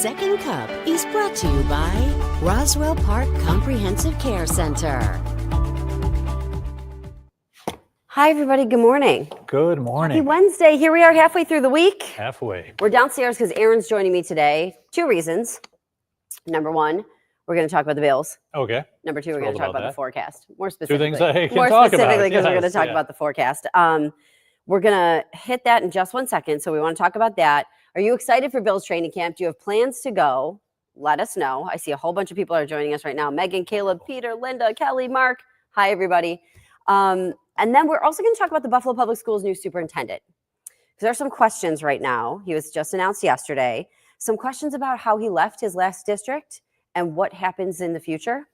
Second Cup is brought to you by Roswell Park Comprehensive Care Center. Hi, everybody. Good morning. Good morning. Happy Wednesday. Here we are halfway through the week. Halfway. We're downstairs because Aaron's joining me today. Two reasons. Number one, we're going to talk about the Bills. Okay. Number two, we're going to talk about the forecast. More Two specifically. things I can More talk about. specifically because we're Yes, going to talk about the forecast. We're going to hit that in just 1 second. So we want to talk about that. Are you excited for Bills training camp? Do you have plans to go? Let us know. I see a whole bunch of people are joining us right now. Megan, Caleb, Peter, Linda, Kelly, Mark. Hi, everybody. And then we're also going to talk about the Buffalo Public Schools' new superintendent. Because there are some questions right now. He was just announced yesterday. Some questions about how he left his last district and what happens in the future.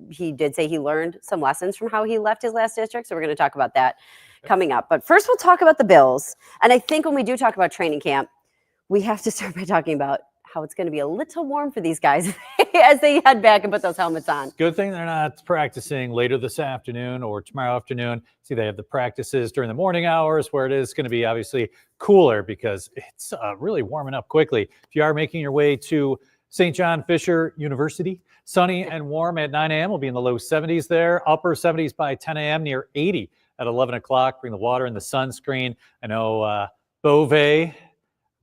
He did say he learned some lessons from how he left his last district. So we're going to talk about that coming up. But first, we'll talk about the Bills. And I think when we do talk about training camp, we have to start by talking about how it's going to be a little warm for these guys as they head back and put those helmets on. Good thing they're not practicing later this afternoon or tomorrow afternoon. See, they have the practices during the morning hours where it is going to be obviously cooler because it's really warming up quickly. If you are making your way to St. John Fisher University, sunny and warm at 9 a.m. We'll be in the low 70s there, upper 70s by 10 a.m., near 80 at 11 o'clock. Bring the water and the sunscreen. I know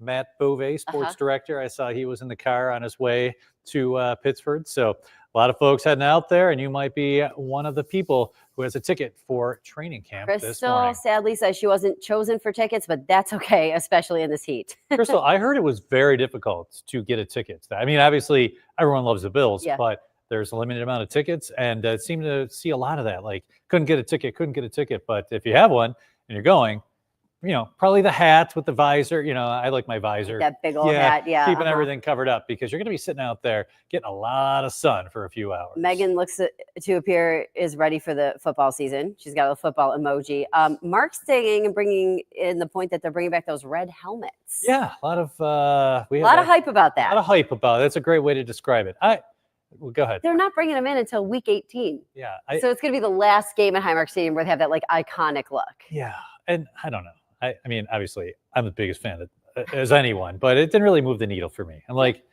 Matt Bove, sports director. I saw he was in the car on his way to Pittsburgh. So a lot of folks heading out there, and you might be one of the people who has a ticket for training camp this morning. Crystal sadly says she wasn't chosen for tickets, but that's okay, especially in this heat. Crystal, I heard it was very difficult to get a ticket. I mean, obviously, everyone loves the Bills, but there's a limited amount of tickets, and it seemed to see a lot of that. Like, couldn't get a ticket. But if you have one and you're going, you know, probably the hat with the visor. You know, I like my visor. That big old hat, keeping everything covered up because you're going to be sitting out there getting a lot of sun for a few hours. Megan looks to appear is ready for the football season. She's got a football emoji. Mark's saying and bringing in the point that they're bringing back those red helmets. Yeah, a lot of hype about that. A lot of hype about it. That's a great way to describe it. Well, go ahead. They're not bringing them in until week 18. Yeah. So it's going to be the last game at Highmark Stadium where they have that like iconic look. Yeah, and I don't know. I mean, obviously, I'm the biggest fan as anyone, but it didn't really move the needle for me. I'm like,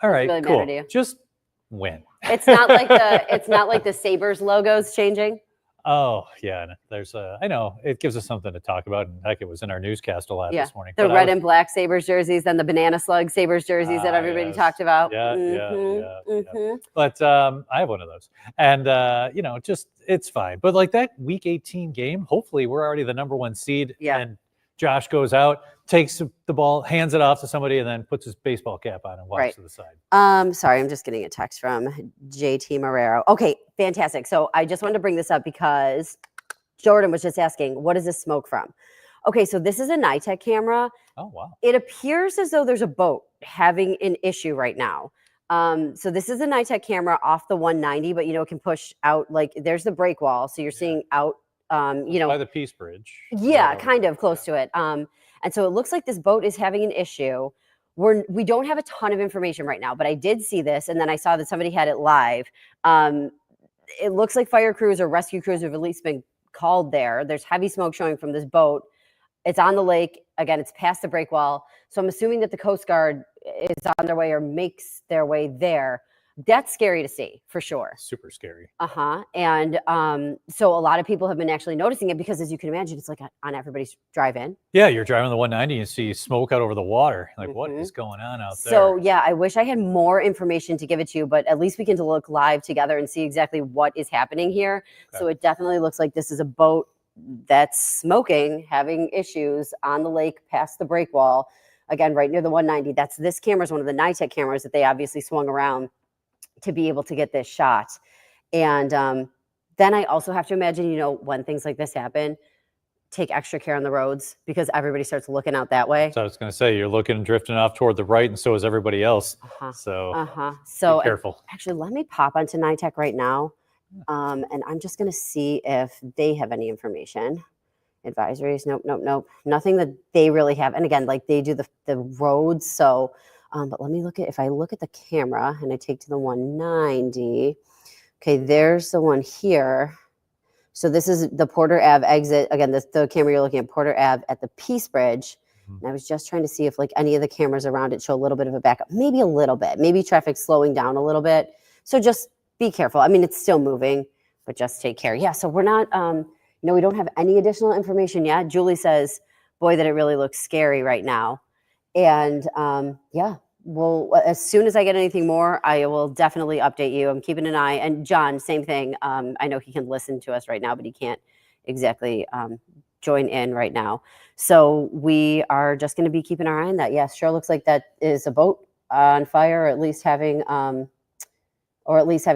all right, really cool. Just win. It's not like the Sabres logos changing. Oh yeah, I know it gives us something to talk about, and heck, it was in our newscast a lot this morning. The red and black Sabres jerseys, then the banana slug Sabres jerseys that everybody talked about. Yeah. But I have one of those, and you know, just it's fine. But like that Week 18 game, hopefully we're already the number 1 seed, and Josh goes out, takes the ball, hands it off to somebody, and then puts his baseball cap on and walks to the side. Sorry, I'm just getting a text from JT Marrero. Okay, fantastic. So I just wanted to bring this up because Jordan was just asking, what is this smoke from? Okay, so this is a NITEC camera. Oh, wow. It appears as though there's a boat having an issue right now. So this is a NITEC camera off the 190, but, you know, it can push out, like, there's the break wall. So you're seeing out, you know. By the Peace Bridge. Yeah, kind of close to it. And so it looks like this boat is having an issue. We don't have a ton of information right now, but I did see this, and then I saw that somebody had it live. It looks like fire crews or rescue crews have at least been called there. There's heavy smoke showing from this boat. It's on the lake. Again, it's past the break wall. So I'm assuming that the Coast Guard is on their way or makes their way there. That's scary to see, for sure. Super scary. And so a lot of people have been actually noticing it because, as you can imagine, it's like on everybody's drive-in. Yeah, you're driving the 190 and see smoke out over the water. Like, what is going on out there? So, yeah, I wish I had more information to give it to you, but at least we can look live together and see exactly what is happening here. Okay. So it definitely looks like this is a boat that's smoking, having issues on the lake past the break wall. Again, right near the 190. This camera is one of the NITEC cameras that they obviously swung around to be able to get this shot. And then I also have to imagine, you know, when things like this happen, take extra care on the roads because everybody starts looking out that way. So I was going to say, you're looking and drifting off toward the right, and so is everybody else. So be careful. Actually, let me pop onto NITEC right now. And I'm just going to see if they have any information. Advisories, nope. Nothing that they really have. And again, like they do the roads, so... but let me if I look at the camera and I take to the 190, okay, there's the one here. So this is the Porter Ave exit. Again, the camera you're looking at, Porter Ave at the Peace Bridge. Mhm. And I was just trying to see if like any of the cameras around it show a little bit of a backup, maybe a little bit, maybe traffic slowing down a little bit. So just be careful. I mean, it's still moving, but just take care. Yeah. So we're not, we don't have any additional information yet. Julie says, boy, that it really looks scary right now. And yeah, well, as soon as I get anything more, I will definitely update you. I'm keeping an eye. And John, same thing. I know he can listen to us right now, but he can't exactly join in right now. So we are just going to be keeping our eye on that. Yes, sure looks like that is a boat on fire, or at least having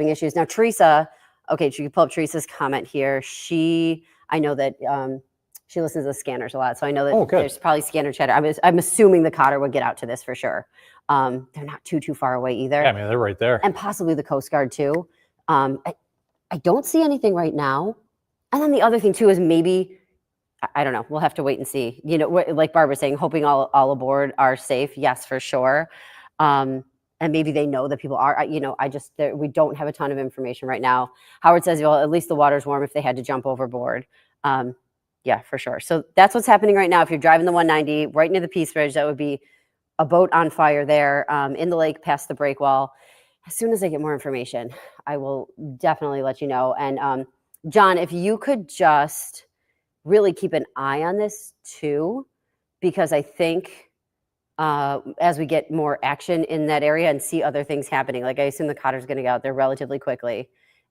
issues. Now, Teresa, okay, you can pull up Teresa's comment here. I know that she listens to scanners a lot, so I know that Oh, good. there's probably scanner chatter. I'm assuming the Cotter would get out to this for sure. They're not too far away either. Yeah, I mean, they're right there. And possibly the Coast Guard too. I don't see anything right now. And then the other thing too is maybe, I don't know, we'll have to wait and see. Like Barbara's saying, hoping all aboard are safe. Yes, for sure. And maybe they know that people are, we don't have a ton of information right now. Howard says, well, at least the water's warm if they had to jump overboard. Yeah, for sure. So that's what's happening right now. If you're driving the 190 right near the Peace Bridge, that would be a boat on fire there in the lake past the break wall. As soon as I get more information, I will definitely let you know. And John, if you could just really keep an eye on this too, because I think as we get more action in that area and see other things happening, like I assume the Cotter's going to get out there relatively quickly,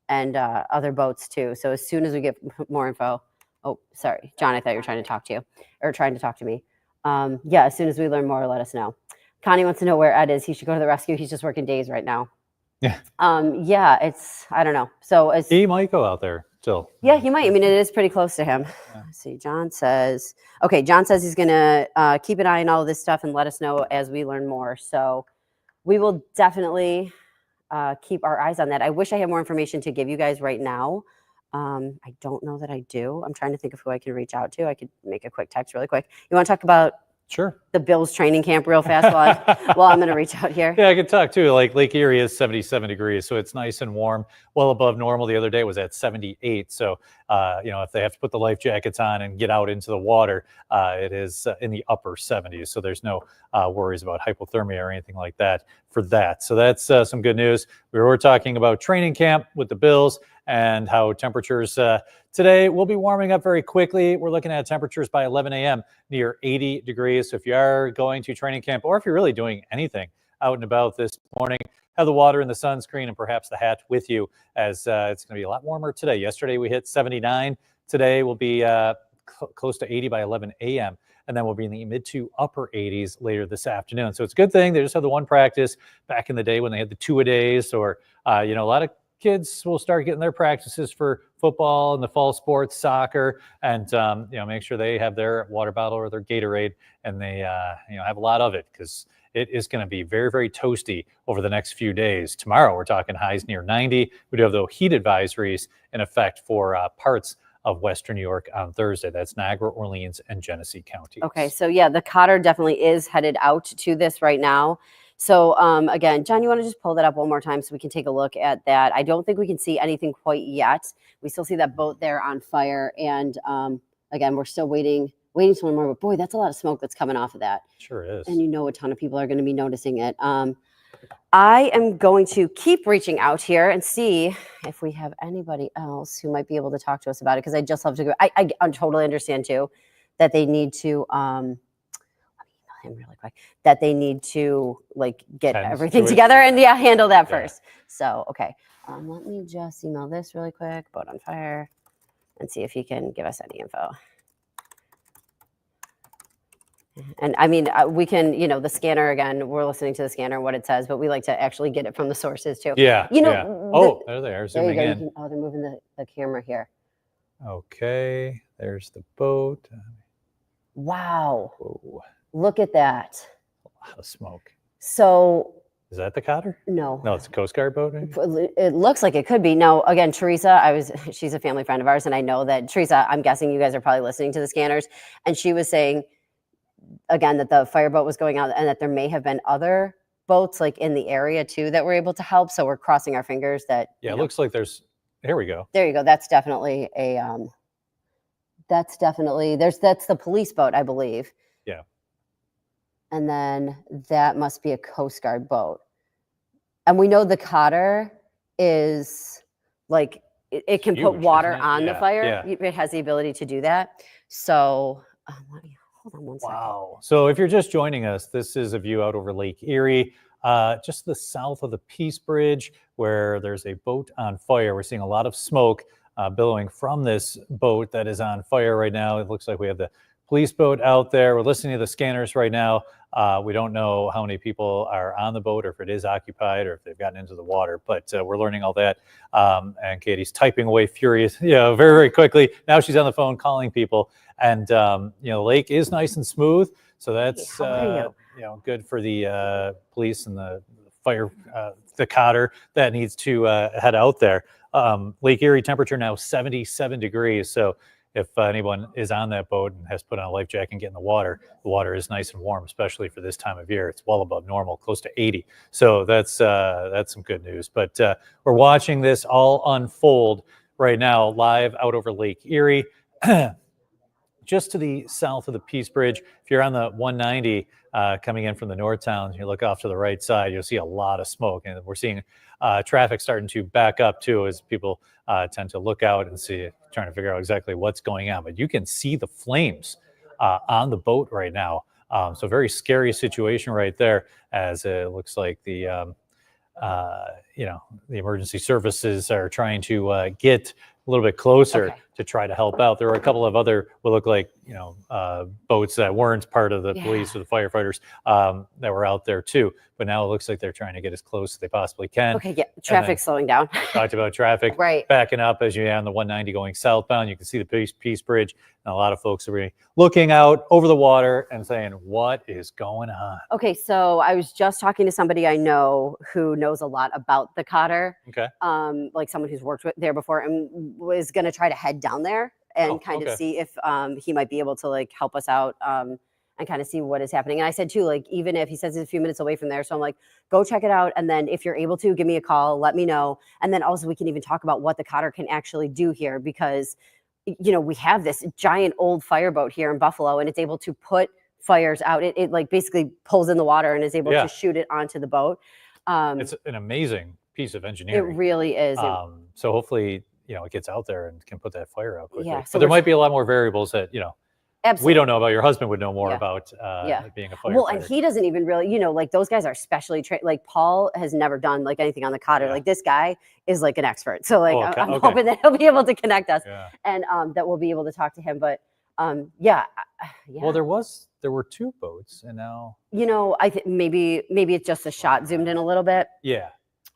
and other boats too. So as soon as we get more info, oh, sorry, John, I thought you were trying to talk to you or trying to talk to me. Yeah, as soon as we learn more, let us know. Connie wants to know where Ed is. He should go to the rescue. He's just working days right now. Yeah. Yeah, I don't know. So he might go out there still. Yeah, he might. I mean, it is pretty close to him. Yeah. Let's see, John says he's going to keep an eye on all of this stuff and let us know as we learn more. So we will definitely keep our eyes on that. I wish I had more information to give you guys right now. I don't know that I do. I'm trying to think of who I can reach out to. I could make a quick text really quick. You want to talk about the Bills training camp real fast while I'm going to reach out here? Yeah, I could talk too. Like Lake Erie is 77 degrees, so it's nice and warm, well above normal. The other day was at 78. So, if they have to put the life jackets on and get out into the water, it is in the upper 70s. So there's no worries about hypothermia or anything like that for that. So that's some good news. We were talking about training camp with the Bills and how temperatures today will be warming up very quickly. We're looking at temperatures by 11 a.m. near 80 degrees. So if you are going to training camp, or if you're really doing anything out and about this morning, have the water and the sunscreen and perhaps the hat with you, as it's going to be a lot warmer today. Yesterday we hit 79. Today will be close to 80 by 11 a.m. And then we'll be in the mid to upper 80s later this afternoon. So it's a good thing they just have the one practice. Back in the day when they had the two-a-days, or a lot of kids will start getting their practices for football and the fall sports, soccer, and make sure they have their water bottle or their Gatorade, and they have a lot of it, because it is going to be very, very toasty over the next few days. Tomorrow we're talking highs near 90. We do have the heat advisories in effect for parts of Western New York on Thursday. That's Niagara, Orleans, and Genesee counties. Okay, so yeah, the Cotter definitely is headed out to this right now. So again, John, you want to just pull that up one more time so we can take a look at that? I don't think we can see anything quite yet. We still see that boat there on fire. And again, we're still waiting to learn more. But boy, that's a lot of smoke that's coming off of that. Sure is. And a ton of people are going to be noticing it. I am going to keep reaching out here and see if we have anybody else who might be able to talk to us about it, because I just love to go. I totally understand too that they need to him really quick, that they need to get everything together and handle that first. So okay, let me just email this really quick, boat on fire, and see if he can give us any info. And I mean, we can, the scanner, again, we're listening to the scanner, what it says, but we like to actually get it from the sources too. Yeah. Oh, there they are, zooming there you in. They're moving the camera here. Okay, there's the boat. Wow. Whoa. Look at that. A lot of smoke. So. Is that the Cotter? No. No, it's a Coast Guard boat. Maybe? It looks like it could be. Now, again, Teresa, she's a family friend of ours, and I know that Teresa, I'm guessing you guys are probably listening to the scanners, and she was saying, again, that the fireboat was going out and that there may have been other boats in the area too that were able to help. So we're crossing our fingers that. Yeah, it looks like here we go. There you go. That's definitely that's the police boat, I believe. Yeah. And then that must be a Coast Guard boat. And we know the Cotter is like, it can put Huge, water isn't it? on the Yeah, fire. yeah. It has the ability to do that. So let me hold on one second. Wow. So if you're just joining us, this is a view out over Lake Erie, just the south of the Peace Bridge, where there's a boat on fire. We're seeing a lot of smoke billowing from this boat that is on fire right now. It looks like we have the police boat out there. We're listening to the scanners right now. We don't know how many people are on the boat, or if it is occupied, or if they've gotten into the water, but we're learning all that. And Katie's typing away furious, very, very quickly. Now she's on the phone calling people. And the lake is nice and smooth, so that's How are you? good for the police and the fire, the Cotter that needs to head out there. Lake Erie temperature now 77 degrees. So if anyone is on that boat and has put on a life jacket and get in the water is nice and warm, especially for this time of year. It's well above normal, close to 80. So that's some good news. But we're watching this all unfold right now live out over Lake Erie. Just to the south of the Peace Bridge. If you're on the 190 coming in from the north town, you look off to the right side, you'll see a lot of smoke. And we're seeing traffic starting to back up too, as people tend to look out and see, trying to figure out exactly what's going on. But you can see the flames on the boat right now. So very scary situation right there, as it looks like the emergency services are trying to get a little bit closer to try to help out. There were a couple of other, what look like, boats that weren't part of the police or the firefighters that were out there too. But now it looks like they're trying to get as close as they possibly can. Okay, yeah, traffic's slowing down. We talked about traffic backing up as you're on the 190 going southbound. You can see the Peace Bridge. And a lot of folks are really looking out over the water and saying, what is going on? Okay, so I was just talking to somebody I know who knows a lot about the Cotter. Okay. Like someone who's worked there before, and was going to try to head down there and of see if he might be able to like help us out and kind of see what is happening. And I said too, like, even if he says it's a few minutes away from there, so I'm like, go check it out. And then if you're able to, give me a call, let me know. And then also we can even talk about what the Cotter can actually do here, because we have this giant old fireboat here in Buffalo, and it's able to put fires out. It like basically pulls in the water and is able to shoot it onto the boat. It's an amazing piece of engineering. It really is. So hopefully, it gets out there and can put that fire out quickly. Yeah, so but there might be a lot more variables that, absolutely, we don't know about. Your husband would know more about being a firefighter. Well, and he doesn't even really, like those guys are specially trained. Like Paul has never done like anything on the Cotter. Like this guy is like an expert. So like I'm hoping that he'll be able to connect us and that we'll be able to talk to him. But Well, there were two boats, and now I think maybe it's just the shot zoomed in a little bit. Yeah.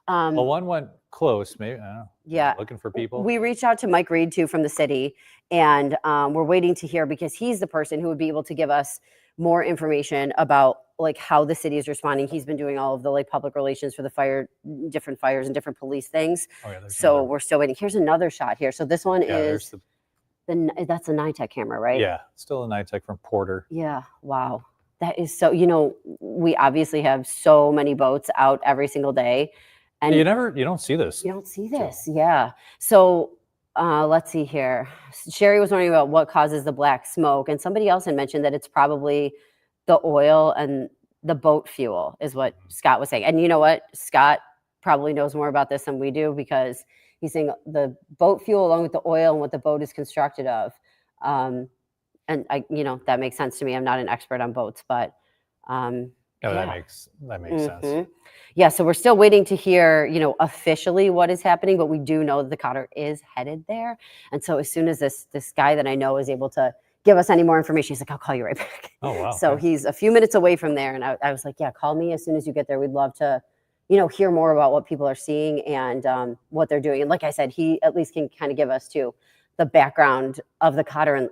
Well, one went close, maybe. I don't know. Yeah. Looking for people. We reached out to Mike Reed too from the city, and we're waiting to hear, because he's the person who would be able to give us more information about like how the city is responding. He's been doing all of the like public relations for the different fires and different police things. So we're still waiting. Here's another shot here. So this one is that's a NITEC camera, right? Yeah, still a NITEC from Porter. Yeah. Wow. That is so, we obviously have so many boats out every single day. And you don't see this. You don't see this. Yeah. So let's see here. Sherry was wondering about what causes the black smoke. And somebody else had mentioned that it's probably the oil and the boat fuel is what Scott was saying. And you know what? Scott probably knows more about this than we do, because he's saying the boat fuel along with the oil and what the boat is constructed of. And that makes sense to me. I'm not an expert on boats, but that makes sense. Yeah, so we're still waiting to hear, officially what is happening, but we do know the Cotter is headed there. And so as soon as this guy that I know is able to give us any more information, he's like, I'll call you right back. Oh, wow. So he's a few minutes away from there. And I was like, yeah, call me as soon as you get there. We'd love to, hear more about what people are seeing and what they're doing. And like I said, he at least can kind of give us too the background of the Cotter and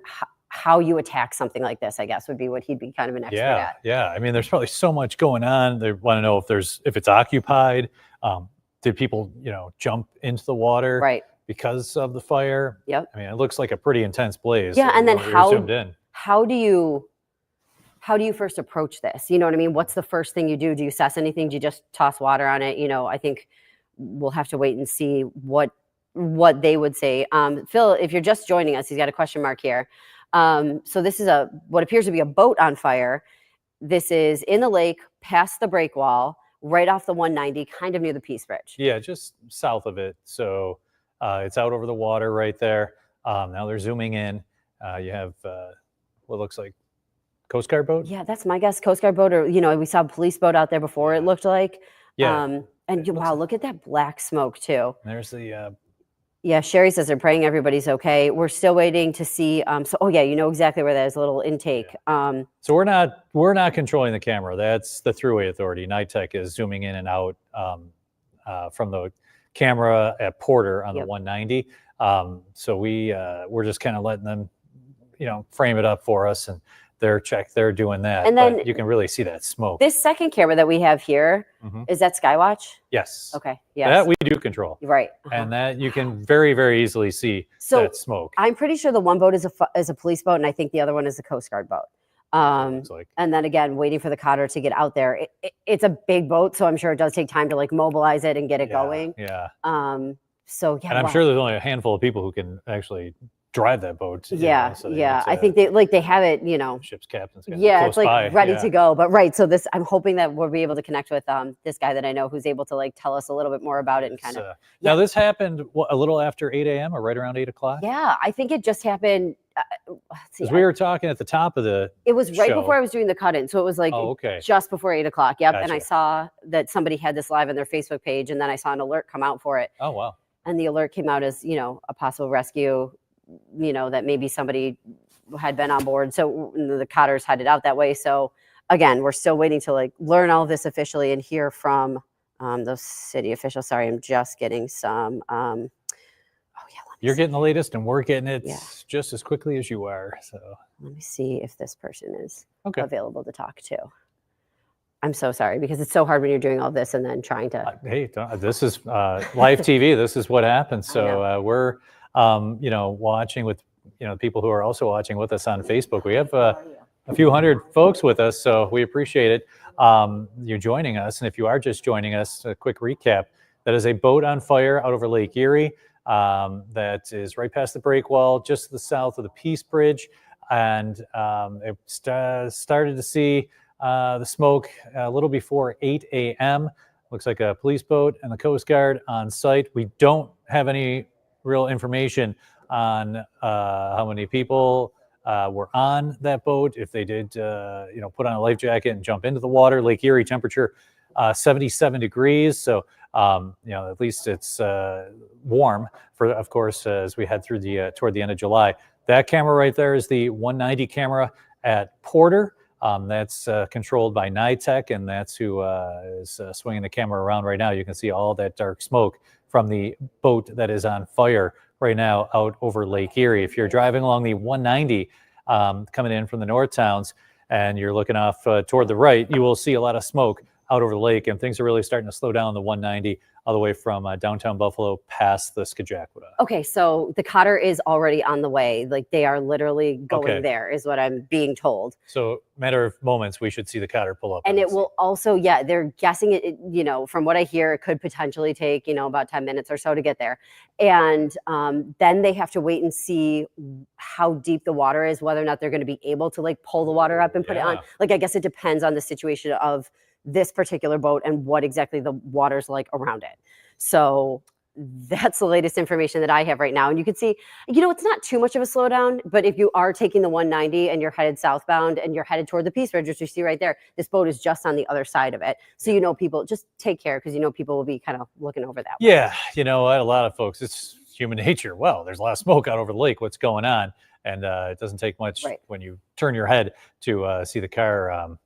how you attack something like this, I guess, would be what he'd be kind of an expert at. Yeah. I mean, there's probably so much going on. They want to know if it's occupied. Did people, jump into the water because of the fire? Yep. I mean, it looks like a pretty intense blaze. Yeah, and then how do you first approach this? You know what I mean? What's the first thing you do? Do you assess anything? Do you just toss water on it? I think we'll have to wait and see what they would say. Phil, if you're just joining us, he's got a question mark here. So this is what appears to be a boat on fire. This is in the lake, past the break wall, right off the 190, kind of near the Peace Bridge. Yeah, just south of it. So it's out over the water right there. Now they're zooming in. You have what looks like Coast Guard boat. Yeah, that's my guess. Coast Guard boat, or we saw a police boat out there before. It looked like. Yeah. And wow, look at that black smoke too. There's the. Yeah, Sherry says they're praying everybody's okay. We're still waiting to see. Oh yeah, you know exactly where that is. A little intake. So we're not controlling the camera. That's the Thruway Authority. NITEC is zooming in and out from the camera at Porter on the 190. So we're just kind of letting them, frame it up for us, and they're doing that. And then but you can really see that smoke. This second camera that we have here, is that Skywatch? Yes. Okay. Yes. That we do control. Right. And that you can very, very easily see that smoke. I'm pretty sure the one boat is a police boat, and I think the other one is a Coast Guard boat. And then again, waiting for the cutter to get out there. It's a big boat, so I'm sure it does take time to like mobilize it and get it going. Yeah. So yeah. And I'm sure there's only a handful of people who can actually drive that boat. Yeah. I think they have it, ship's captain's it's like ready to go. But right. So I'm hoping that we'll be able to connect with this guy that I know who's able to like tell us a little bit more about it and kind of. Now this happened a little after 8 a.m. or right around 8 o'clock? Yeah, I think it just happened. Because we were talking at the top of the. It was right before I was doing the cut-in, so it was like just before 8 o'clock. Yep, Gotcha. And I saw that somebody had this live on their Facebook page, and then I saw an alert come out for it. Oh wow! And the alert came out as a possible rescue, that maybe somebody had been on board. So the cotter's headed out that way. So again, we're still waiting to like learn all of this officially and hear from those city officials. Sorry, I'm just getting some. You're getting the latest, and we're getting it just as quickly as you are. So let me see if this person is available to talk to. I'm so sorry because it's so hard when you're doing all this and then trying to. Hey, this is live TV. This is what happens. So we're, watching with, people who are also watching with us on Facebook. We have a few hundred folks with us, so we appreciate it. You're joining us, and if you are just joining us, a quick recap: that is a boat on fire out over Lake Erie. That is right past the break wall, just to the south of the Peace Bridge, and it started to see the smoke a little before 8 a.m. Looks like a police boat and the Coast Guard on site. We don't have any real information on how many people were on that boat. If they did, put on a life jacket and jump into the water. Lake Erie temperature 77 degrees. So, at least it's warm for, of course, as we head through toward the end of July. That camera right there is the 190 camera at Porter. That's controlled by NITEC, and that's who is swinging the camera around right now. You can see all that dark smoke from the boat that is on fire right now out over Lake Erie. If you're driving along the 190 coming in from the north towns and you're looking off toward the right, you will see a lot of smoke out over the lake, and things are really starting to slow down the 190 all the way from downtown Buffalo past the Scajaquada. Okay, so the cutter is already on the way. Like they are literally going there, is what I'm being told. So, matter of moments, we should see the cutter pull up. And it will also, they're guessing it, from what I hear, it could potentially take, about 10 minutes or so to get there. And then they have to wait and see how deep the water is, whether or not they're going to be able to like pull the water up and put it on. Like, I guess it depends on the situation of this particular boat and what exactly the water's like around it. So that's the latest information that I have right now. And you can see, it's not too much of a slowdown, but if you are taking the 190 and you're headed southbound and you're headed toward the Peace Bridge, which you see right there, this boat is just on the other side of it. So, people just take care because, people will be kind of looking over that way. Yeah. A lot of folks, it's human nature. Well, there's a lot of smoke out over the lake. What's going on? And it doesn't take much when you turn your head to see the car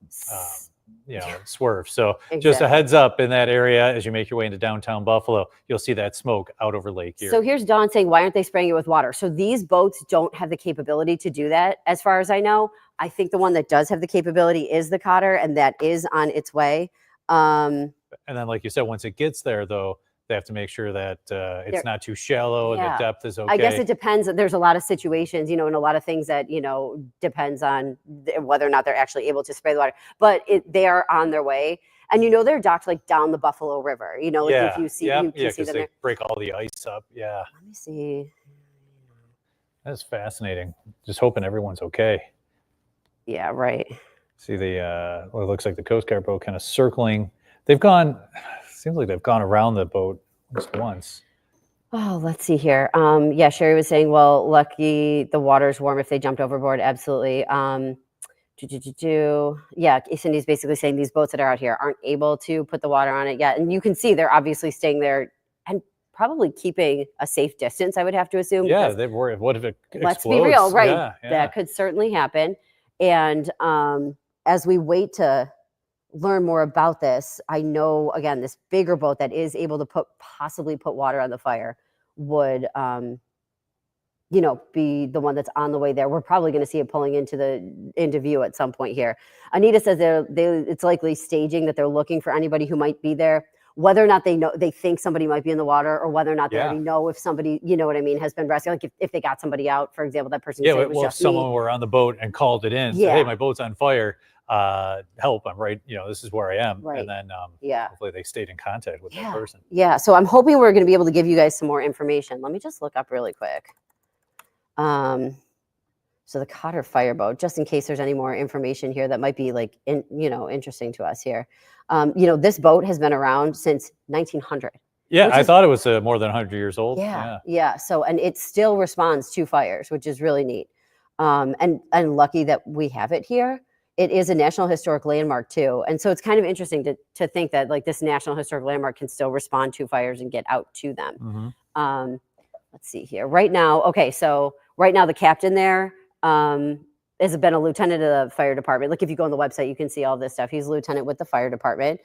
swerve. So just a heads up in that area as you make your way into downtown Buffalo, you'll see that smoke out over Lake Erie. So here's Dawn saying, why aren't they spraying it with water? So these boats don't have the capability to do that. As far as I know, I think the one that does have the capability is the Cotter, and that is on its way. And then, like you said, once it gets there, though, they have to make sure that it's not too shallow and the depth is okay. I guess it depends. There's a lot of situations, and a lot of things that, depends on whether or not they're actually able to spray the water. But they are on their way. And, they're docked like down the Buffalo River. If you see, you can see them they break all the ice up. Yeah. Let me see. That's fascinating. Just hoping everyone's okay. Yeah, right. See what it looks like the Coast Guard boat kind of circling. They've gone, seems like they've gone around the boat at least once. Oh, let's see here. Yeah, Sherry was saying, well, lucky the water's warm if they jumped overboard. Absolutely. Yeah, Cindy's basically saying these boats that are out here aren't able to put the water on it yet. And you can see they're obviously staying there and probably keeping a safe distance, I would have to assume. Yeah, they were. What if it explodes? Let's be real, right? Yeah, yeah. That could certainly happen. And as we wait to learn more about this, I know, again, this bigger boat that is able to possibly put water on the fire would be the one that's on the way there. We're probably going to see it pulling into view at some point here. Anita says it's likely staging, that they're looking for anybody who might be there, whether or not they think somebody might be in the water, or whether or not they already know if somebody, you know what I mean, has been rescued. Like if they got somebody out, for example, that person. Yeah, well, if someone were on the boat and called it in, said, hey, my boat's on fire. Help, I'm right, this is where I am. Right. And then hopefully they stayed in contact with that person. Yeah, so I'm hoping we're going to be able to give you guys some more information. Let me just look up really quick. So the Cotter Fireboat, just in case there's any more information here that might be like interesting to us here. This boat has been around since 1900. Yeah, I thought it was more than 100 years old. Yeah. So, and it still responds to fires, which is really neat. And lucky that we have it here. It is a National Historic Landmark too. And so it's kind of interesting to think that like this National Historic Landmark can still respond to fires and get out to them. Mm-hmm. Let's see here. Right now, the captain there has been a lieutenant of the fire department. Like if you go on the website, you can see all this stuff. He's a lieutenant with the fire department.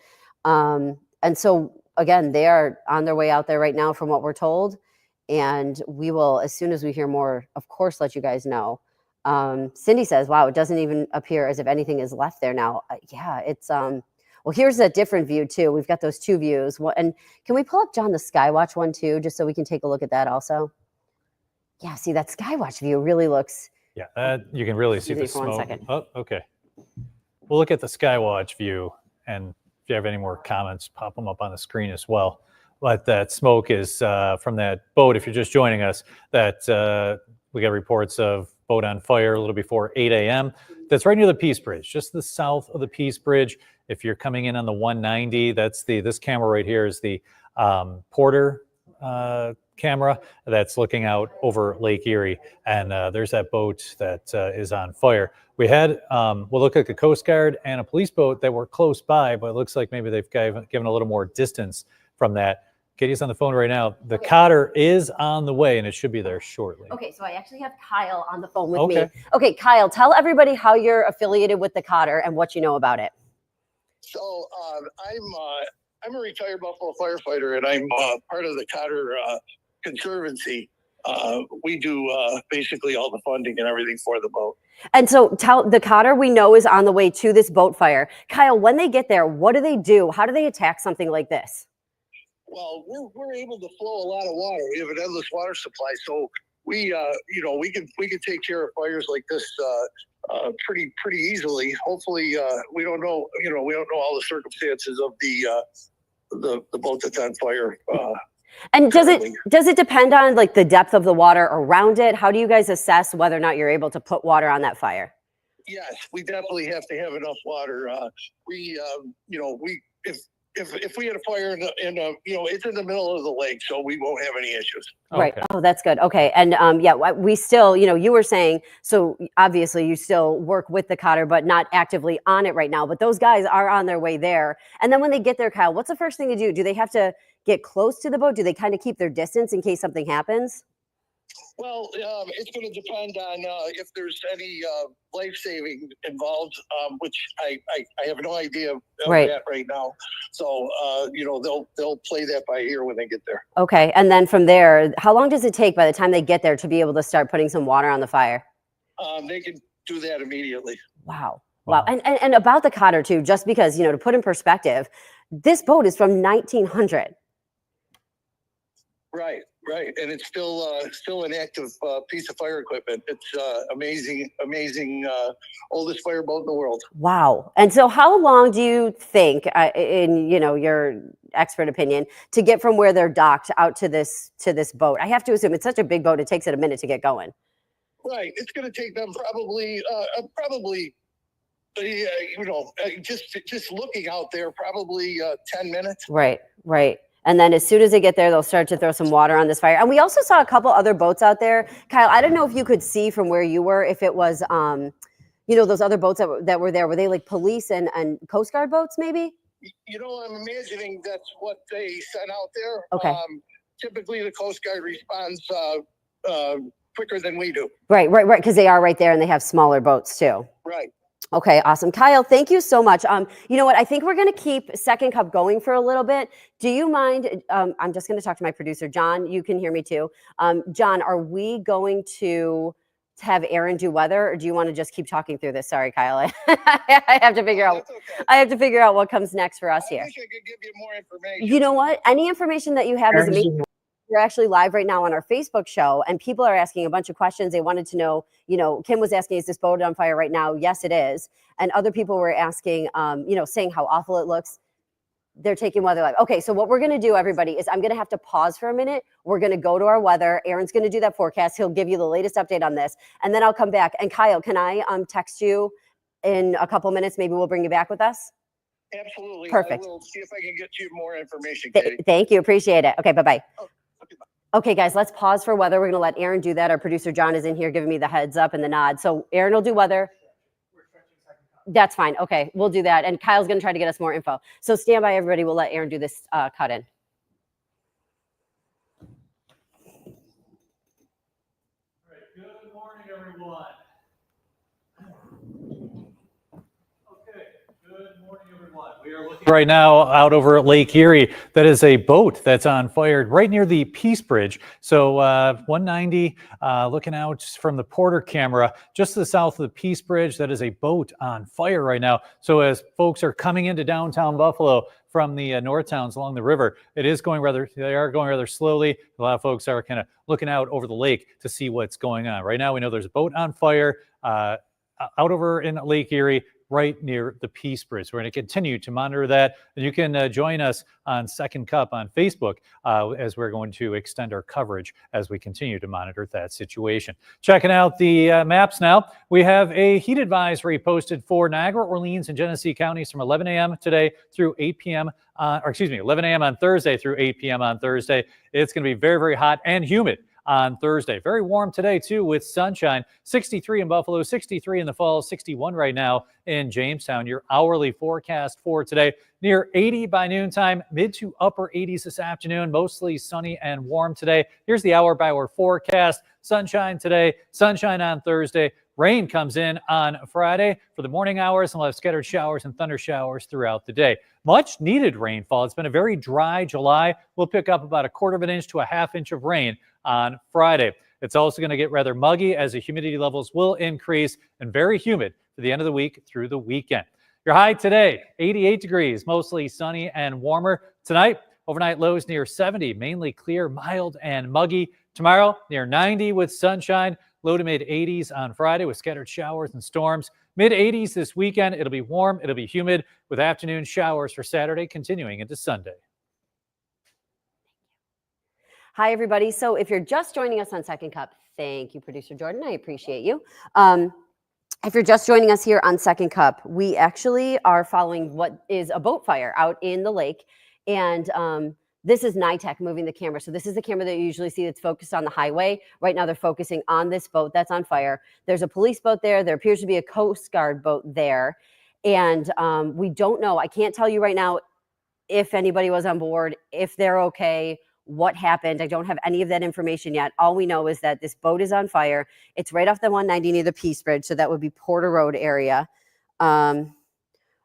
And so again, they are on their way out there right now from what we're told. And we will, as soon as we hear more, of course, let you guys know. Cindy says, wow, it doesn't even appear as if anything is left there now. It's, well, here's a different view too. We've got those two views. And can we pull up, John, the Skywatch one too, just so we can take a look at that also? Yeah, see, that Skywatch view really looks. Yeah, you can really see the smoke. 1 second. Oh, okay. We'll look at the Skywatch view, and if you have any more comments, pop them up on the screen as well. But that smoke is from that boat, if you're just joining us, that we got reports of boat on fire a little before 8 a.m. That's right near the Peace Bridge, just the south of the Peace Bridge. If you're coming in on the 190, that's this camera right here is the Porter camera that's looking out over Lake Erie. And there's that boat that is on fire. We had, we'll look at the Coast Guard and a police boat that were close by, but it looks like maybe they've given a little more distance from that. Katie's on the phone right now. The Cotter is on the way, and it should be there shortly. Okay, so I actually have Kyle on the phone with me. Okay, Kyle, tell everybody how you're affiliated with the Cotter and what you know about it. So I'm a retired Buffalo firefighter, and I'm part of the Cotter Conservancy. We do basically all the funding and everything for the boat. And so the Cotter we know is on the way to this boat fire. Kyle, when they get there, what do? How do they attack something like this? Well, we're able to flow a lot of water. We have an endless water supply, so we can take care of fires like this pretty easily. Hopefully, we don't know all the circumstances of the boat that's on fire. And does it depend on like the depth of the water around it? How do you guys assess whether or not you're able to put water on that fire? Yes, we definitely have to have enough water. If we had a fire it's in the middle of the lake, so we won't have any issues. Right. Okay. Oh, that's good. Okay. And we still, you were saying, so obviously you still work with the Cotter, but not actively on it right now. But those guys are on their way there. And then when they get there, Kyle, what's the first thing to do? Do they have to get close to the boat? Do they kind of keep their distance in case something happens? Well, it's going to depend on if there's any life-saving involved, which I have no idea of that right now. So, they'll play that by ear when they get there. Okay. And then from there, how long does it take by the time they get there to be able to start putting some water on the fire? They can do that immediately. Wow. And about the Cotter too, just because, to put in perspective, this boat is from 1900. Right. And it's still an active piece of fire equipment. It's amazing, oldest fireboat in the world. Wow. And so how long do you think, in your expert opinion, to get from where they're docked out to this boat? I have to assume it's such a big boat, it takes it a minute to get going. Right. It's going to take them probably You know, just looking out there, probably 10 minutes. Right, right. And then as soon as they get there, they'll start to throw some water on this fire. And we also saw a couple other boats out there. Kyle, I don't know if you could see from where you were, if it was, you know, those other boats that were there. Were they like police and Coast Guard boats maybe? You know, I'm imagining that's what they sent out there. Okay. Typically, the Coast Guard responds quicker than we do. Right, right, right. Because they are right there and they have smaller boats too. Right. Okay, awesome. Kyle, thank you so much. You know what? I think we're going to keep Second Cup going for a little bit. Do you mind? I'm just going to talk to my producer, John. You can hear me too. John, are we going to have Aaron do weather, or do you want to just keep talking through this? Sorry, Kyle. I have to figure out. That's okay. I have to figure out what comes next for us here. I wish I could give you more information. You know what? Any information that you have is amazing. We're actually live right now on our Facebook show, and people are asking a bunch of questions. They wanted to know, you know, Kim was asking, is this boat on fire right now? Yes, it is. And other people were asking, you know, saying how awful it looks. They're taking weather live. Okay, so what we're going to do, everybody, is I'm going to have to pause for a minute. We're going to go to our weather. Aaron's going to do that forecast. He'll give you the latest update on this, and then I'll come back. And Kyle, can I text you in a couple minutes? Maybe we'll bring you back with us. Absolutely. Perfect. I will see if I can get you more information, Katie. Thank you. Appreciate it. Okay, bye-bye. Oh, okay, bye. Okay, guys, let's pause for weather. We're going to let Aaron do that. Our producer, John, is in here giving me the heads up and the nod. So Aaron will do weather. That's fine. Okay, we'll do that. And Kyle's going to try to get us more info. So stand by, everybody. We'll let Aaron do this cut in. All right, good morning, everyone. Okay, good morning, everyone. We are looking right now out over at Lake Erie. That is a boat that's on fire right near the Peace Bridge. So 190, looking out from the Porter camera, just to the south of the Peace Bridge, that is a boat on fire right now. So as folks are coming into downtown Buffalo from the north towns along the river, they are going rather slowly. A lot of folks are kind of looking out over the lake to see what's going on. Right now, we know there's a boat on fire out over in Lake Erie, right near the Peace Bridge. We're going to continue to monitor that. And you can join us on Second Cup on Facebook as we're going to extend our coverage as we continue to monitor that situation. Checking out the maps now, we have a heat advisory posted for Niagara, Orleans, and Genesee counties from 11 a.m. today through 8 p.m. 11 a.m. on Thursday through 8 p.m. on Thursday. It's going to be very, very hot and humid on Thursday. Very warm today, too, with sunshine. 63 in Buffalo, 63 in the Falls, 61 right now in Jamestown. Your hourly forecast for today, near 80 by noontime, mid to upper 80s this afternoon, mostly sunny and warm today. Here's the hour-by-hour forecast. Sunshine today, sunshine on Thursday. Rain comes in on Friday for the morning hours, and we'll have scattered showers and thunder showers throughout the day. Much needed rainfall. It's been a very dry July. We'll pick up about 1/4 inch to a 1/2 inch of rain on Friday. It's also going to get rather muggy as the humidity levels will increase, and very humid for the end of the week through the weekend. Your high today, 88 degrees, mostly sunny and warmer. Tonight, overnight lows near 70, mainly clear, mild, and muggy. Tomorrow, near 90 with sunshine. Low to mid 80s on Friday with scattered showers and storms. Mid 80s this weekend. It'll be warm. It'll be humid with afternoon showers for Saturday, continuing into Sunday. Hi, everybody. So if you're just joining us on Second Cup, thank you, Producer Jordan. I appreciate you. If you're just joining us here on Second Cup, we actually are following what is a boat fire out in the lake. And this is NITEC moving the camera. So this is the camera that you usually see that's focused on the highway. Right now, they're focusing on this boat that's on fire. There's a police boat there. There appears to be a Coast Guard boat there. And we don't know. I can't tell you right now if anybody was on board, if they're okay, what happened. I don't have any of that information yet. All we know is that this boat is on fire. It's right off the 190 near the Peace Bridge. So that would be Porter Road area.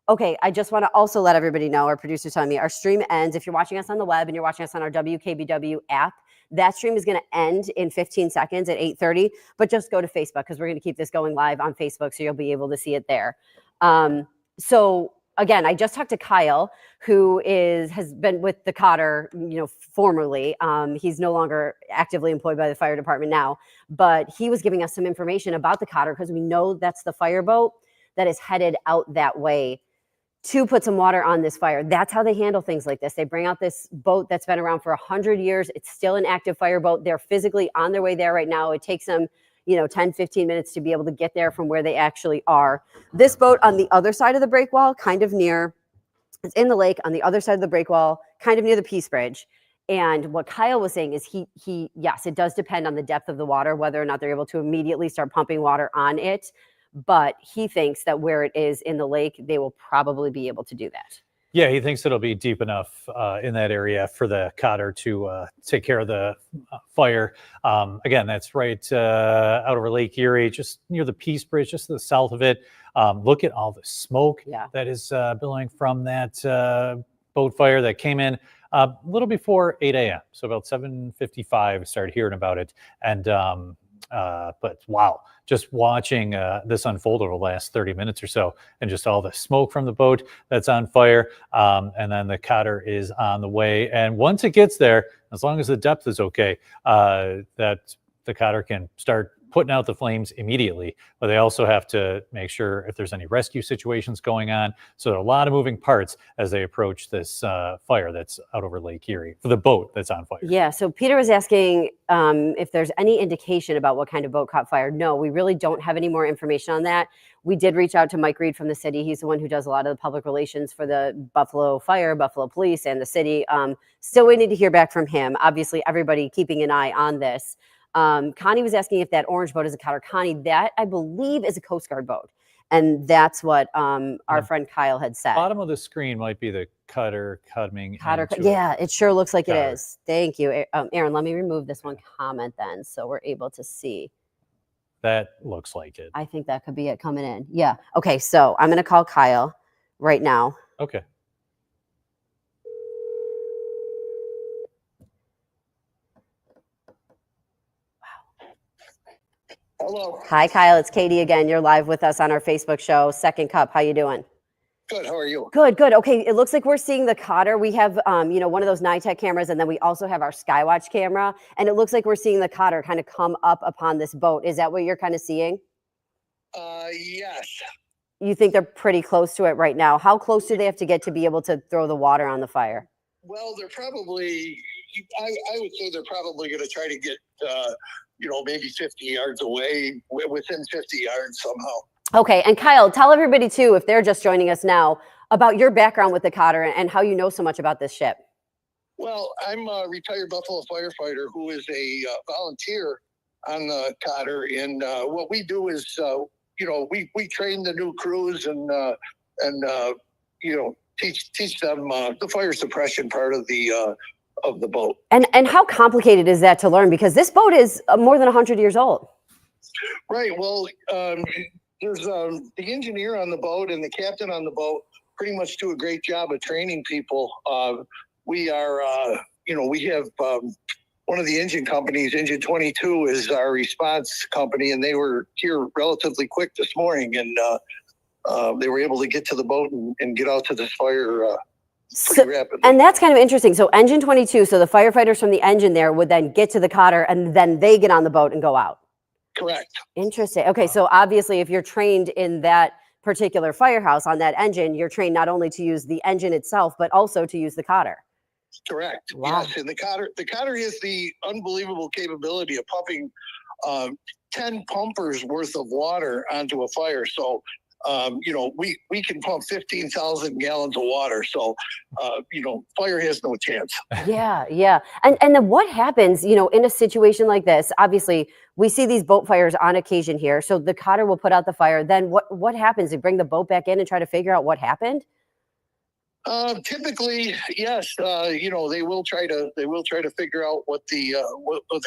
Okay, I just want to also let everybody know, our producer's telling me, our stream ends. If you're watching us on the web and you're watching us on our WKBW app, that stream is going to end in 15 seconds at 8:30. But just go to Facebook because we're going to keep this going live on Facebook, so you'll be able to see it there. So again, I just talked to Kyle, who has been with the Cotter, formerly. He's no longer actively employed by the fire department now, but he was giving us some information about the Cotter because we know that's the fireboat that is headed out that way to put some water on this fire. That's how they handle things like this. They bring out this boat that's been around for 100 years. It's still an active fireboat. They're physically on their way there right now. It takes them, 10, 15 minutes to be able to get there from where they actually are. This boat on the other side of the break wall, kind of near, it's in the lake on the other side of the break wall, kind of near the Peace Bridge. And what Kyle was saying is yes, it does depend on the depth of the water, whether or not they're able to immediately start pumping water on it. But he thinks that where it is in the lake, they will probably be able to do that. Yeah, he thinks it'll be deep enough in that area for the Cotter to take care of the fire. Again, that's right out over Lake Erie, just near the Peace Bridge, just to the south of it. Look at all the smoke that is billowing from that boat fire that came in a little before 8 a.m. So about 7:55, started hearing about it. And but wow, just watching this unfold over the last 30 minutes or so, and just all the smoke from the boat that's on fire. And then the Cotter is on the way. And once it gets there, as long as the depth is okay, that the Cotter can start putting out the flames immediately. But they also have to make sure if there's any rescue situations going on. So there are a lot of moving parts as they approach this fire that's out over Lake Erie, for the boat that's on fire. Yeah, so Peter was asking if there's any indication about what kind of boat caught fire. No, we really don't have any more information on that. We did reach out to Mike Reed from the city. He's the one who does a lot of the public relations for the Buffalo Fire, Buffalo Police, and the city. Still waiting to hear back from him. Obviously, everybody keeping an eye on this. Connie was asking if that orange boat is a Cotter. Connie, that I believe is a Coast Guard boat. And that's what our friend Kyle had said. Bottom of the screen might be the Cutter coming. Yeah, it sure looks like it is. Thank you. Aaron, let me remove this one comment then so we're able to see. That looks like it. I think that could be it coming in. Yeah. Okay, so I'm going to call Kyle right now. Okay. Hello. Hi, Kyle. It's Katie again. You're live with us on our Facebook show, Second Cup. How you doing? Good. How are you? Good, good. Okay, it looks like we're seeing the Cotter. We have, one of those NITEC cameras, and then we also have our Skywatch camera, and it looks like we're seeing the Cotter kind of come up upon this boat. Is that what you're kind of seeing? Yes. You think they're pretty close to it right now? How close do they have to get to be able to throw the water on the fire? Well, they're probably, I would say they're probably going to try to get, maybe 50 yards away, within 50 yards somehow. Okay, and Kyle, tell everybody too, if they're just joining us now, about your background with the Cotter and how you know so much about this ship. Well, I'm a retired Buffalo firefighter who is a volunteer on the Cotter, and what we do is, we train the new crews and teach them the fire suppression part of the boat. And how complicated is that to learn? Because this boat is more than 100 years old. Right. Well, there's the engineer on the boat and the captain on the boat pretty much do a great job of training people. We are, we have one of the engine companies, Engine 22, is our response company, and they were here relatively quick this morning, and they were able to get to the boat and get out to this fire pretty rapidly. And that's kind of interesting. So Engine 22, so the firefighters from the engine there would then get to the Cotter, and then they get on the boat and go out. Correct. Interesting. Okay, so obviously if you're trained in that particular firehouse on that engine, you're trained not only to use the engine itself, but also to use the Cotter. Correct. Wow. Yes, and the Cotter has the unbelievable capability of pumping 10 pumpers worth of water onto a fire. So, we can pump 15,000 gallons of water. So, fire has no chance. Yeah. And then what happens, in a situation like this? Obviously, we see these boat fires on occasion here. So the Cotter will put out the fire. Then what happens? They bring the boat back in and try to figure out what happened? Typically, yes. They will try to figure out what the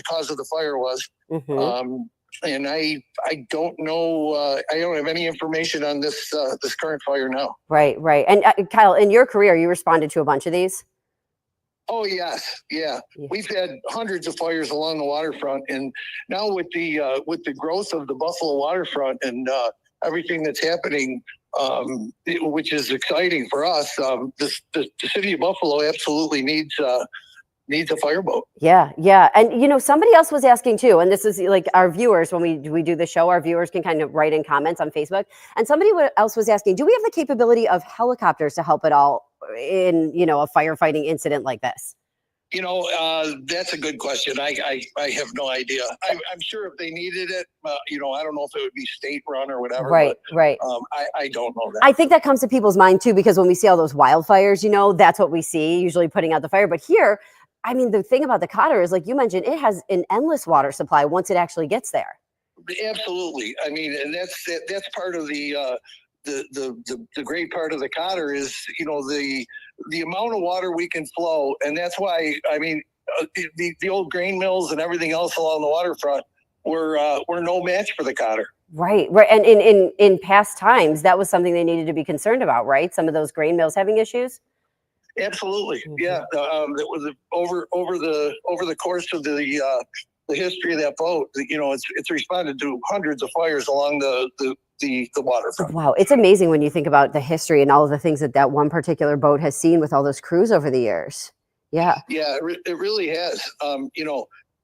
cause of the fire was. Mm-hmm. And I don't know. I don't have any information on this current fire now. Right. And Kyle, in your career, you responded to a bunch of these. Oh yes, yeah. We've had hundreds of fires along the waterfront, and now with the growth of the Buffalo waterfront and everything that's happening, which is exciting for us. The city of Buffalo absolutely needs a fireboat. Yeah. And, somebody else was asking too, and this is like our viewers, when we do the show, our viewers can kind of write in comments on Facebook. And somebody else was asking, do we have the capability of helicopters to help at all in, a firefighting incident like this? That's a good question. I have no idea. I'm sure if they needed it, I don't know if it would be state run or whatever. Right, right. I don't know that. I think that comes to people's mind too, because when we see all those wildfires, that's what we see, usually putting out the fire. But here, I mean, the thing about the Cotter is, like you mentioned, it has an endless water supply once it actually gets there. Absolutely. I mean, and that's part of the great part of the Cotter is, the amount of water we can flow. And that's why, I mean, the old grain mills and everything else along the waterfront were no match for the Cotter. Right, right. And in past times, that was something they needed to be concerned about, right? Some of those grain mills having issues. Absolutely. Yeah. That was over the course of the history of that boat, it's responded to hundreds of fires along the waterfront. Wow, it's amazing when you think about the history and all of the things that one particular boat has seen with all those crews over the years. Yeah. Yeah, it really has.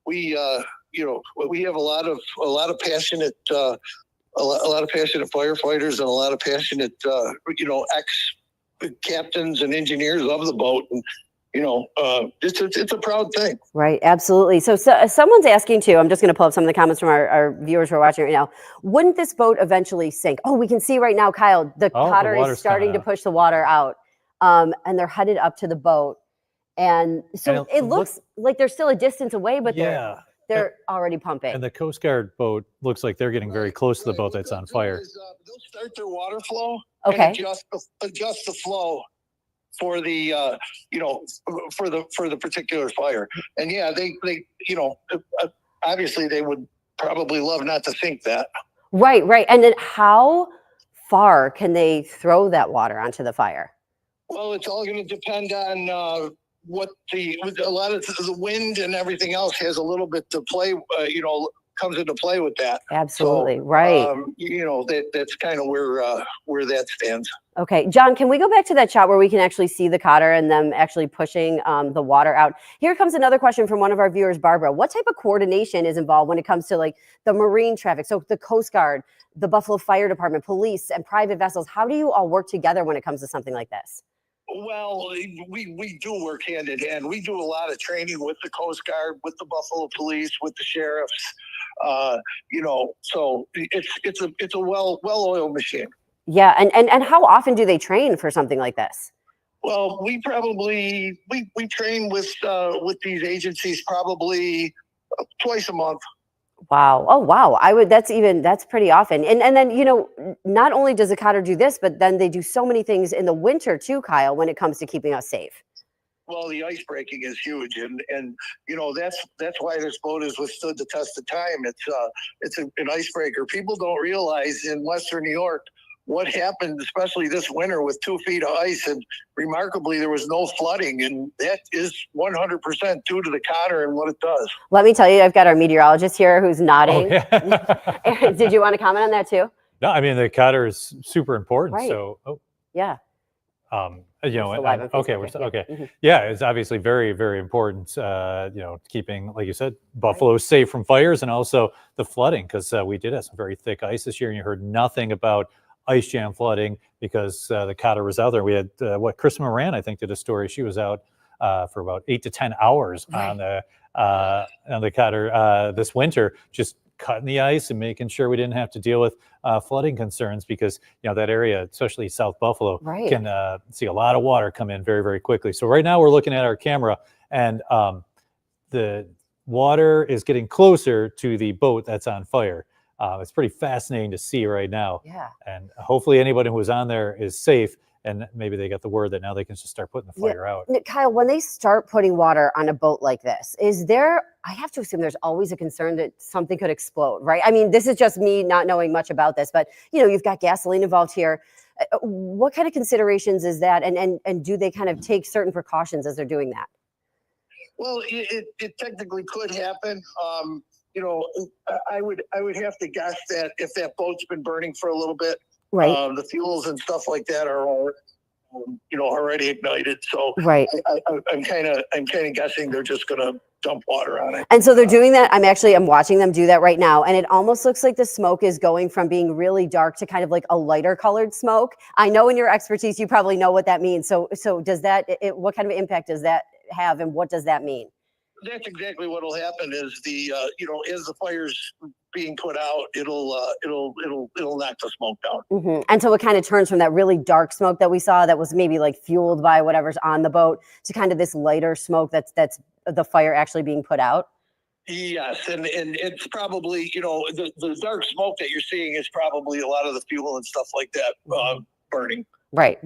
We have a lot of passionate firefighters and a lot of passionate ex captains and engineers of the boat, and it's a proud thing. Right, absolutely. So someone's asking too, I'm just going to pull up some of the comments from our viewers who are watching right now. Wouldn't this boat eventually sink? Oh, we can see right now, Kyle, the Cotter is starting to push the water out, and they're headed up to the boat. And so it looks like they're still a distance away, but they're already pumping. And the Coast Guard boat looks like they're getting very close to the boat that's on fire. They'll start their water flow and adjust the flow for the for the particular fire. And yeah, they obviously they would probably love not to think that. Right. And then how far can they throw that water onto the fire? Well, it's all going to depend on what a lot of the wind and everything else has a little bit to play, comes into play with that. Absolutely. So, right. That's kind of where that stands. Okay. John, can we go back to that shot where we can actually see the Cotter and them actually pushing the water out? Here comes another question from one of our viewers, Barbara. What type of coordination is involved when it comes to like the marine traffic? So the Coast Guard, the Buffalo Fire Department, police, and private vessels. How do you all work together when it comes to something like this? Well, we do work hand in hand. We do a lot of training with the Coast Guard, with the Buffalo Police, with the sheriffs. So it's a well-oiled machine. Yeah, and how often do they train for something like this? Well, we train with these agencies probably twice a month. Wow. Oh, wow. That's pretty often. And then, not only does the Cotter do this, but then they do so many things in the winter too, Kyle, when it comes to keeping us safe. Well, the ice breaking is huge, and that's why this boat has withstood the test of time. It's an icebreaker. People don't realize in Western New York what happened, especially this winter, with 2 feet of ice, and remarkably, there was no flooding, and that is 100% due to the Cotter and what it does. Let me tell you, I've got our meteorologist here who's nodding. Oh, yeah. Aaron, did you want to comment on that too? No, I mean the Cotter is super important. Right. So, yeah. Okay, we're okay. Mm-hmm. Yeah, it's obviously very, very important. Keeping, like you said, Buffalo safe from fires and also the flooding, because we did have some very thick ice this year, and you heard nothing about ice jam flooding because the Cotter was out there. We had Chris Moran, I think, did a story. She was out for about 8 to 10 hours on the Cotter this winter, just cutting the ice and making sure we didn't have to deal with flooding concerns, because that area, especially South Buffalo, can see a lot of water come in very, very quickly. So right now we're looking at our camera, and the water is getting closer to the boat that's on fire. It's pretty fascinating to see right now. Yeah. And hopefully anybody who was on there is safe, and maybe they got the word that now they can just start putting the fire out. Kyle, when they start putting water on a boat like this, I have to assume there's always a concern that something could explode, right? I mean, this is just me not knowing much about this, but you've got gasoline involved here. What kind of considerations is that? And do they kind of take certain precautions as they're doing that? Well, it technically could happen. I would have to guess that if that boat's been burning for a little bit, right, the fuels and stuff like that are already ignited. So right, I'm kind of guessing they're just gonna dump water on it. And so they're doing that. I'm watching them do that right now, and it almost looks like the smoke is going from being really dark to kind of like a lighter colored smoke. I know in your expertise you probably know what that means. So does that? What kind of impact does that have, and what does that mean? That's exactly what will happen. Is the as the fire's being put out, it'll knock the smoke down. And so it kind of turns from that really dark smoke that we saw that was maybe like fueled by whatever's on the boat to kind of this lighter smoke that's the fire actually being put out. Yes, and it's probably the dark smoke that you're seeing is probably a lot of the fuel and stuff like that burning. Right.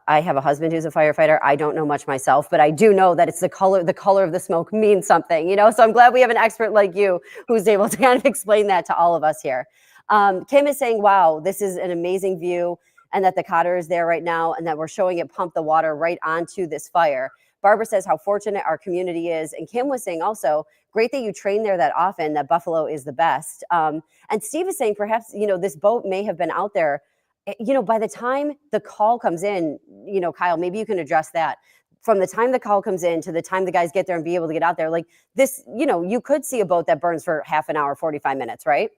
I have a husband who's a firefighter. I don't know much myself, but I do know that it's the color of the smoke means something, so I'm glad we have an expert like you who's able to kind of explain that to all of us here. Kim is saying, wow, this is an amazing view, and that the Cotter is there right now, and that we're showing it pump the water right onto this fire. Barbara says how fortunate our community is. And Kim was saying also, great that you train there that often, that Buffalo is the best. And Steve is saying perhaps, this boat may have been out there by the time the call comes in, Kyle, maybe you can address that. From the time the call comes in to the time the guys get there and be able to get out there, like this, you could see a boat that burns for half an hour, 45 minutes, right?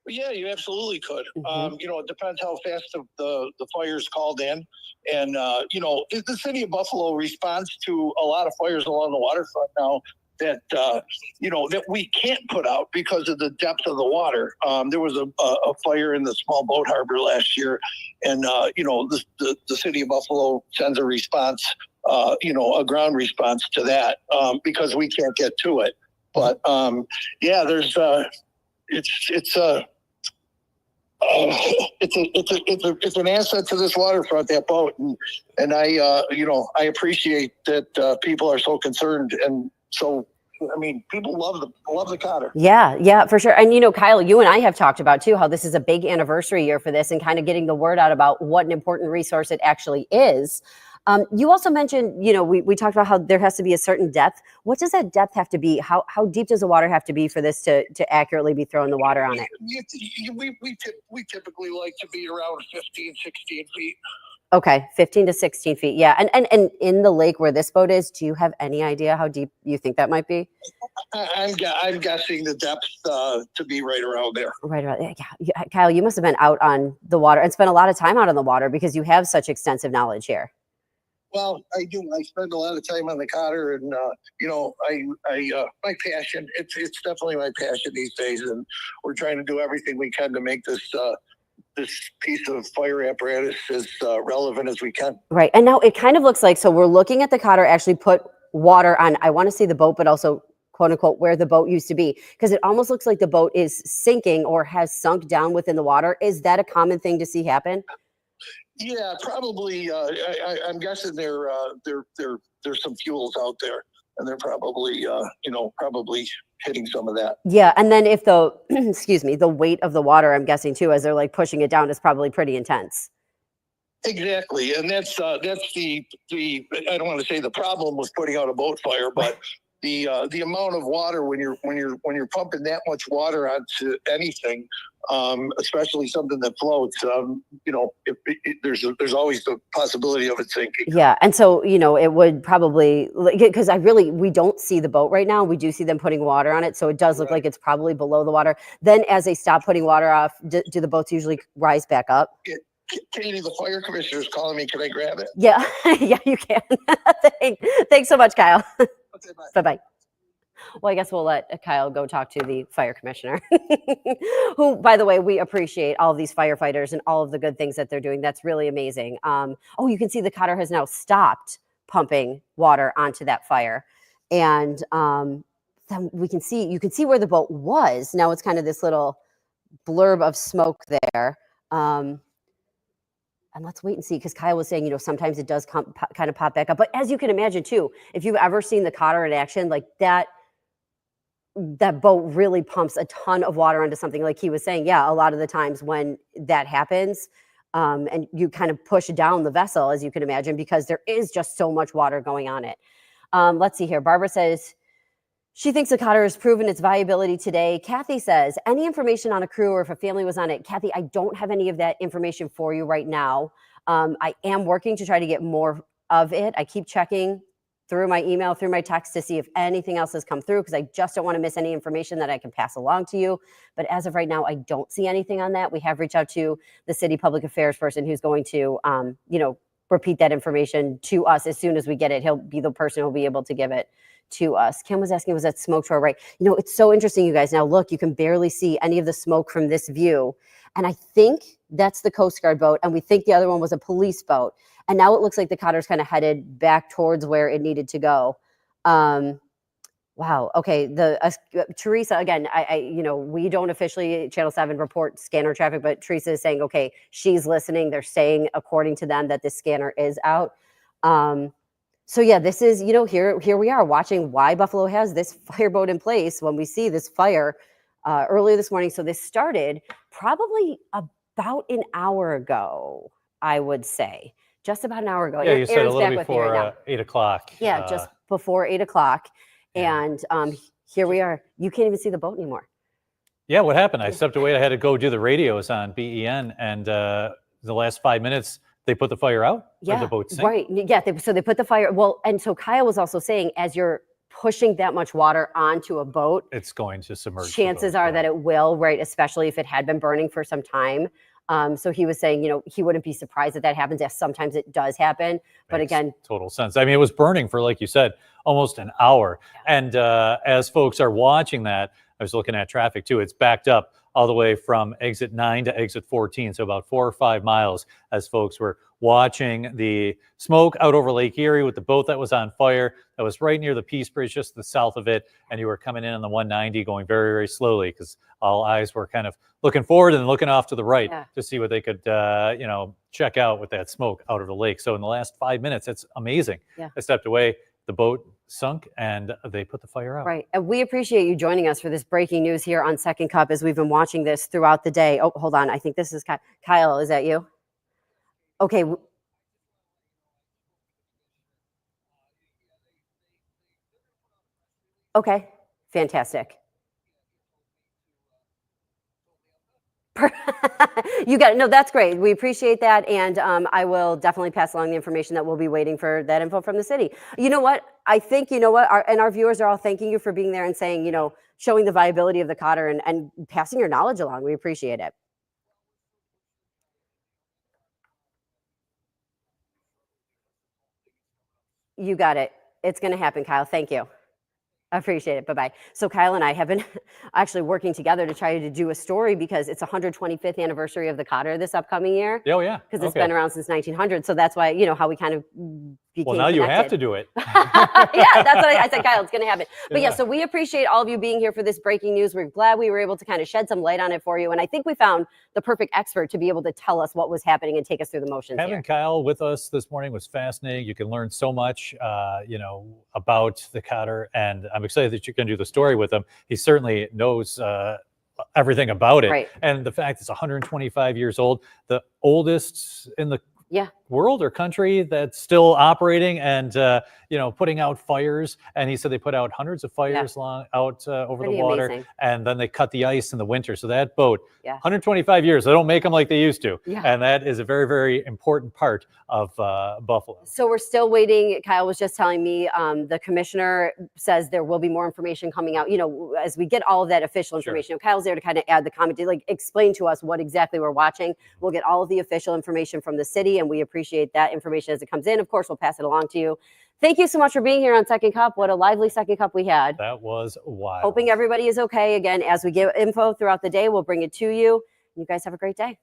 Yeah, you absolutely could. It depends how fast the fire's called in. And, the city of Buffalo responds to a lot of fires along the waterfront now that that we can't put out because of the depth of the water. There was a fire in the small boat harbor last year, and the city of Buffalo sends a response, a ground response to that because we can't get to it. But there's it's an asset to this waterfront, that boat, and I appreciate that people are so concerned. And so, people love the Cotter. Yeah, for sure. And Kyle, you and I have talked about too how this is a big anniversary year for this, and kind of getting the word out about what an important resource it actually is. You also mentioned, we talked about how there has to be a certain depth. What does that depth have to be? How deep does the water have to be for this to accurately be throwing the water on it? We typically like to be around 15, 16 feet. Okay, 15 to 16 feet. Yeah. And in the lake where this boat is, do you have any idea how deep you think that might be? I'm guessing the depth to be right around there. Right around. Yeah. Kyle, you must have been out on the water and spent a lot of time out on the water because you have such extensive knowledge here. Well, I do. I spend a lot of time on the Cotter, and my passion. It's definitely my passion these days, and we're trying to do everything we can to make this piece of fire apparatus as relevant as we can. Right, and now it kind of looks like, so we're looking at the Cotter actually put water on. I want to see the boat, but also quote unquote where the boat used to be, because it almost looks like the boat is sinking or has sunk down within the water. Is that a common thing to see happen? Yeah, probably. I'm guessing there's some fuels out there, and they're probably hitting some of that. Yeah, and then if the the weight of the water, I'm guessing too, as they're like pushing it down, is probably pretty intense. Exactly, and that's the I don't want to say the problem with putting out a boat fire, but the amount of water when you're pumping that much water onto anything, especially something that floats, there's always the possibility of it sinking. Yeah, and so it would probably, because we don't see the boat right now. We do see them putting water on it, so it does look like it's probably below the water. Then, as they stop putting water off, do the boats usually rise back up? Katie, the fire commissioner is calling me. Can I grab it? Yeah, yeah, you can. Thanks so much, Kyle. Okay, bye. Bye-bye. Well, I guess we'll let Kyle go talk to the fire commissioner, who, by the way, we appreciate all of these firefighters and all of the good things that they're doing. That's really amazing. You can see the Cotter has now stopped pumping water onto that fire. And then you can see where the boat was. Now it's kind of this little blurb of smoke there. And let's wait and see, because Kyle was saying, sometimes it does kind of pop back up. But as you can imagine, too, if you've ever seen the Cotter in action, like that boat really pumps a ton of water onto something. Like he was saying, yeah, a lot of the times when that happens, and you kind of push down the vessel, as you can imagine, because there is just so much water going on it. Let's see here. Barbara says she thinks the Cotter has proven its viability today. Kathy says, any information on a crew or if a family was on it? Kathy, I don't have any of that information for you right now. I am working to try to get more of it. I keep checking through my email, through my text to see if anything else has come through, because I just don't want to miss any information that I can pass along to you. But as of right now, I don't see anything on that. We have reached out to the city public affairs person who's going to, repeat that information to us as soon as we get it. He'll be the person who'll be able to give it to us. Kim was asking, was that smoke to our right? You know, it's so interesting, you guys. Now look, you can barely see any of the smoke from this view. And I think that's the Coast Guard boat. And we think the other one was a police boat. And now it looks like the Cotter's kind of headed back towards where it needed to go. Wow. Okay. Teresa, again, we don't officially, Channel 7, report scanner traffic, but Teresa is saying, okay, she's listening. They're saying, according to them, that this scanner is out. So yeah, this is, here we are watching why Buffalo has this fireboat in place when we see this fire earlier this morning. So this started probably about an hour ago, I would say. Just about an hour ago. Yeah, you said Aaron's a little back with me right before now. 8 o'clock. Yeah, just before 8 o'clock. Yeah. And here we are. You can't even see the boat anymore. Yeah, what happened? I stepped away. I had to go do the radios on BEN, and the last 5 minutes, they put the fire out? Yeah, or the boat sank? right. Yeah, so they put the fire. Well, and so Kyle was also saying, as you're pushing that much water onto a boat, It's going to submerge. the chances boat, are yeah. that it will, right? Especially if it had been burning for some time. So he was saying, he wouldn't be surprised that happens. Yes, sometimes it does happen. But Makes again, total sense. I mean, it was burning for, like you said, almost an hour. And as folks are watching that, I was looking at traffic too. It's backed up all the way from exit 9 to exit 14. So about 4 or 5 miles as folks were watching the smoke out over Lake Erie with the boat that was on fire. That was right near the Peace Bridge, just to the south of it. And you were coming in on the 190 going very, very slowly because all eyes were kind of looking forward and looking off to the right to see what they could, check out with that smoke out of the lake. So in the last 5 minutes, it's amazing. Yeah. I stepped away, the boat sunk, and they put the fire out. right. And we appreciate you joining us for this breaking news here on Second Cup as we've been watching this throughout the day. Oh, hold on. I think this is Kyle. Is that you? Okay. Okay. Fantastic. You got it. No, that's great. We appreciate that. And I will definitely pass along the information that we'll be waiting for that info from the city. You know what? I think, our viewers are all thanking you for being there and saying, showing the viability of the Cotter and passing your knowledge along. We appreciate it. You got it. It's going to happen, Kyle. Thank you. I appreciate it. Bye-bye. So Kyle and I have been actually working together to try to do a story because it's 125th anniversary of the Cotter this upcoming year. Oh, yeah. Because it's been around since 1900. So that's why, how we kind of became Well, now you have to connected. do it. Yeah, that's what I said, Kyle. It's going to happen. But yeah, so we appreciate all of you being here for this breaking news. We're glad we were able to kind of shed some light on it for you. And I think we found the perfect expert to be able to tell us what was happening and take us through the motions Having here. Kyle with us this morning was fascinating. You can learn so much, about the Cotter, and I'm excited that you can do the story with him. He certainly knows everything about it. Right. And the fact it's 125 years old, the oldest in the world or country that's still operating and putting out fires. And he said they put out hundreds of fires over Pretty the water, amazing. and then they cut the ice in the winter. So that boat, 125 years, they don't make them like they used to. Yeah. And that is a very, very important part of Buffalo. So we're still waiting. Kyle was just telling me the commissioner says there will be more information coming out, as we get all of that official information. Kyle's there to kind of add the comment, to explain to us what exactly we're watching. We'll get all of the official information from the city, and we appreciate that information as it comes in. Of course, we'll pass it along to you. Thank you so much for being here on Second Cup. What a lively Second Cup we had. That was wild. Hoping everybody is okay. Again, as we give info throughout the day, we'll bring it to you. You guys have a great day.